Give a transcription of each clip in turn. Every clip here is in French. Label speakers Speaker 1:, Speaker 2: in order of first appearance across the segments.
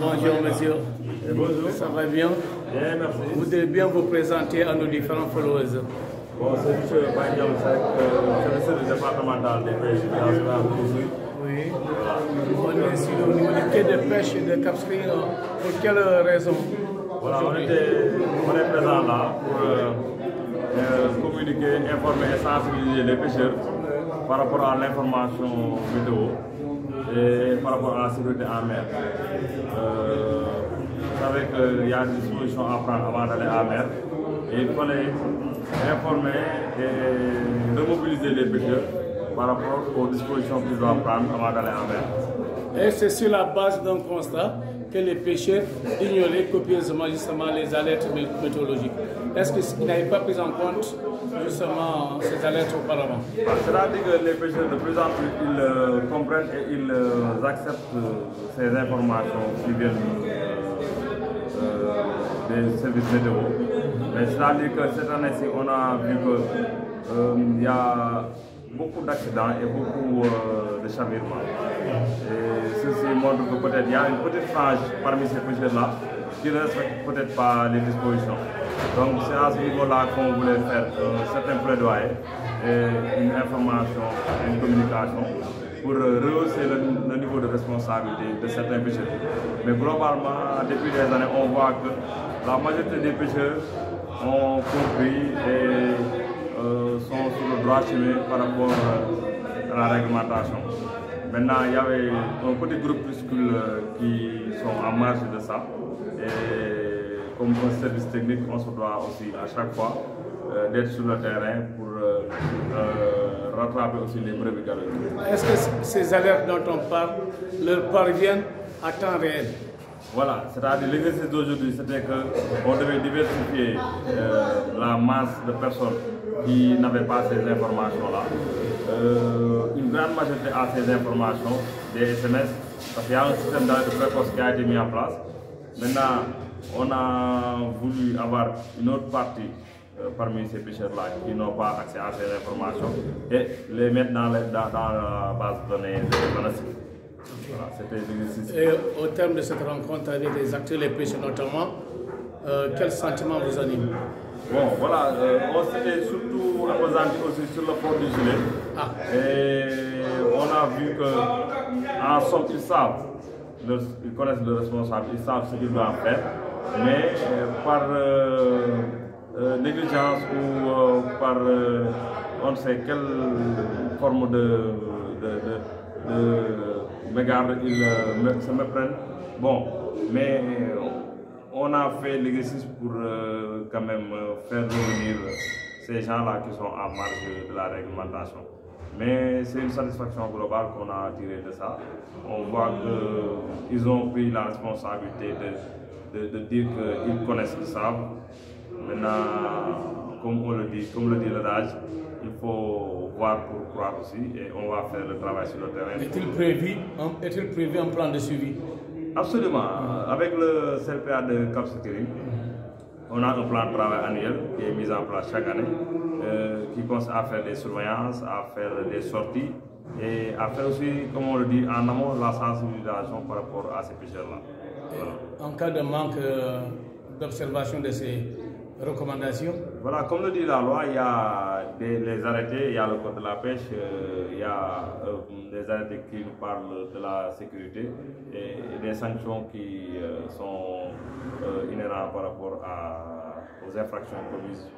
Speaker 1: Bonjour monsieur.
Speaker 2: Bonjour.
Speaker 1: Ça va bien?
Speaker 2: Bien, merci.
Speaker 1: Vous devez bien vous présenter à nos différents followers.
Speaker 2: Bon, c'est M. Bagnam Sek, service départemental des pêches de la
Speaker 1: Oui. On est ici au niveau du quai de pêche de Cap Skirring. Pour quelle raison?
Speaker 2: Voilà, on est présent là pour communiquer, informer et sensibiliser les pêcheurs par rapport à l'information météo et par rapport à la sécurité en mer. Vous savez qu'il y a des dispositions à prendre avant d'aller en mer et il fallait informer et remobiliser les pêcheurs par rapport aux dispositions qu'ils doivent prendre avant d'aller en mer.
Speaker 1: Et c'est sur la base d'un constat que les pêcheurs ignoraient copieusement justement les alertes météorologiques. Est-ce qu'ils n'avaient pas pris en compte justement ces alertes auparavant?
Speaker 2: C'est-à-dire que les pêcheurs de plus en plus ils comprennent et ils acceptent ces informations qui viennent des services météo. Mais c'est-à-dire que cette année-ci, on a vu qu'il y a beaucoup d'accidents et beaucoup de chavirements. Et ceci montre que peut-être il y a une petite frange parmi ces pêcheurs-là qui ne respectent peut-être pas les dispositions. Donc c'est à ce niveau-là qu'on voulait faire certains plaidoyers et une information, une communication pour rehausser le niveau de responsabilité de certains pêcheurs. Mais globalement, depuis des années, on voit que la majorité des pêcheurs ont compris et sont sur le droit chemin par rapport à la réglementation. Maintenant, il y avait un petit groupuscule qui sont en marge de ça. Et comme un service technique, on se doit aussi à chaque fois d'être sur le terrain pour rattraper aussi les brebis galeuses.
Speaker 1: Est-ce que ces alertes dont on parle leur parviennent à temps réel?
Speaker 2: Voilà, c'est-à-dire l'exercice d'aujourd'hui, c'était qu'on devait diversifier la masse de personnes qui n'avaient pas ces informations-là. Une grande majorité a ces informations, des SMS, parce qu'il y a un système d'alerte précoce qui a été mis en place. Maintenant, on a voulu avoir une autre partie parmi ces pêcheurs-là qui n'ont pas accès à ces informations et les mettre dans la base de données de l'ANACIM. Voilà, c'était l'exercice.
Speaker 1: Et au terme de cette rencontre avec les acteurs, les pêcheurs notamment, quel sentiment vous anime?
Speaker 2: Bon, voilà, on s'était surtout appesanti aussi sur le port du gilet.
Speaker 1: Ah.
Speaker 2: Et on a vu qu'en somme, ils savent, ils connaissent le responsable, ils savent ce qu'ils doivent faire, mais par négligence ou par on ne sait quelle forme de mégarde ils se méprennent. Bon, mais on a fait l'exercice pour quand même faire revenir ces gens-là qui sont en marge de la réglementation. Mais c'est une satisfaction globale qu'on a tirée de ça. On voit qu'ils ont pris la responsabilité de dire qu'ils connaissent, qu'ils savent. Maintenant, comme le dit l'adage, il faut voir pour croire aussi et on va faire le travail sur le terrain.
Speaker 1: Est-il prévu un plan de suivi?
Speaker 2: Absolument. Avec le CLPA de Cap Skirring, on a un plan de travail annuel qui est mis en place chaque année, qui consiste à faire des surveillances, à faire des sorties et à faire aussi, comme on le dit, en amont la sensibilisation par rapport à ces pêcheurs-là. Voilà.
Speaker 1: En cas de manque d'observation de ces recommandations?
Speaker 2: Voilà, comme le dit la loi, il y a les arrêtés, il y a le code de la pêche, il y a des arrêtés qui nous parlent de la sécurité et des sanctions qui sont inhérentes par rapport aux infractions commises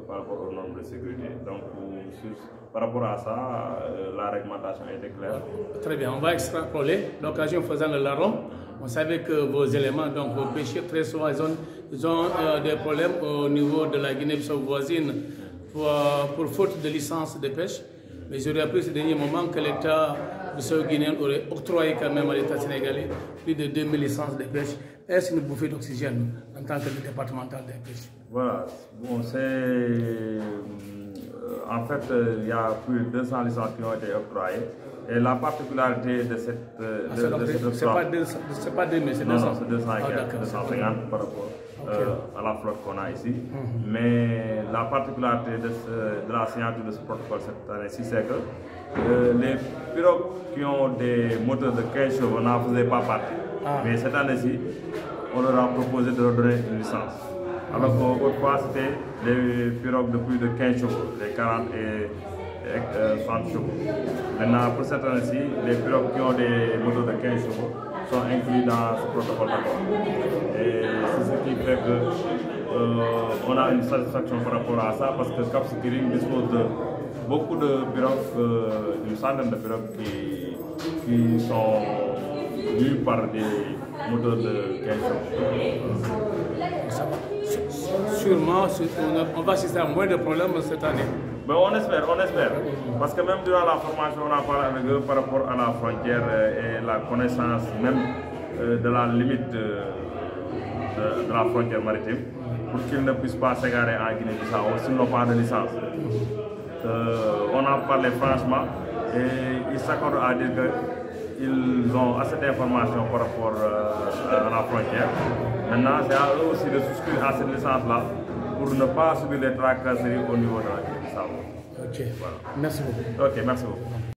Speaker 2: par rapport aux normes de sécurité. Donc, par rapport à ça, la réglementation était claire.
Speaker 1: Très bien, on va extrapoler. L'occasion faisant le larron, on savait que vos éléments, donc vos pêcheurs, très souvent, ils ont des problèmes au niveau de la Guinée-Bissau voisine pour faute de licence de pêche. Mais j'aurais appris ces derniers moments que l'État bissau-guinéen aurait octroyé quand même à l'État sénégalais plus de 2000 licences de pêche. Est-ce une bouffée d'oxygène en tant que départemental des pêches?
Speaker 2: Voilà, bon, c'est... En fait, il y a plus de 200 licences qui ont été octroyées. Et la particularité de cette...
Speaker 1: c'est pas 2000, c'est 200.
Speaker 2: Non, c'est 250 par rapport à la flotte qu'on a ici. Mais la particularité de la signature de ce protocole cette année-ci, c'est que les pirogues qui ont des moteurs de 15 chevaux n'en faisaient pas partie. Mais cette année-ci, on leur a proposé de leur donner une licence. Alors qu'autrefois, c'était les pirogues de plus de 15 chevaux, les 40 et 30 chevaux. Maintenant, pour cette année-ci, les pirogues qui ont des moteurs de 15 chevaux sont inclus dans ce protocole d'accord. Et c'est ce qui fait qu'on a une satisfaction par rapport à ça, parce que Cap Skirring dispose de beaucoup de pirogues, une centaine de pirogues qui sont mues par des moteurs de 15 chevaux.
Speaker 1: Sûrement, on va assister à moins de problèmes cette année.
Speaker 2: Mais on espère. Parce que même durant la formation, on a parlé avec eux par rapport à la frontière et la connaissance même de la limite de la frontière maritime, pour qu'ils ne puissent pas s'égarer en Guinée-Bissau s'ils n'ont pas de licence. On en parlait franchement et ils s'accordent à dire qu'ils ont assez d'informations par rapport à la frontière. Maintenant, c'est à eux aussi de souscrire à cette licence-là pour ne pas subir des tracasseries au niveau de la Guinée-Bissau.
Speaker 1: Ok, voilà. Merci beaucoup.
Speaker 2: Ok, merci beaucoup.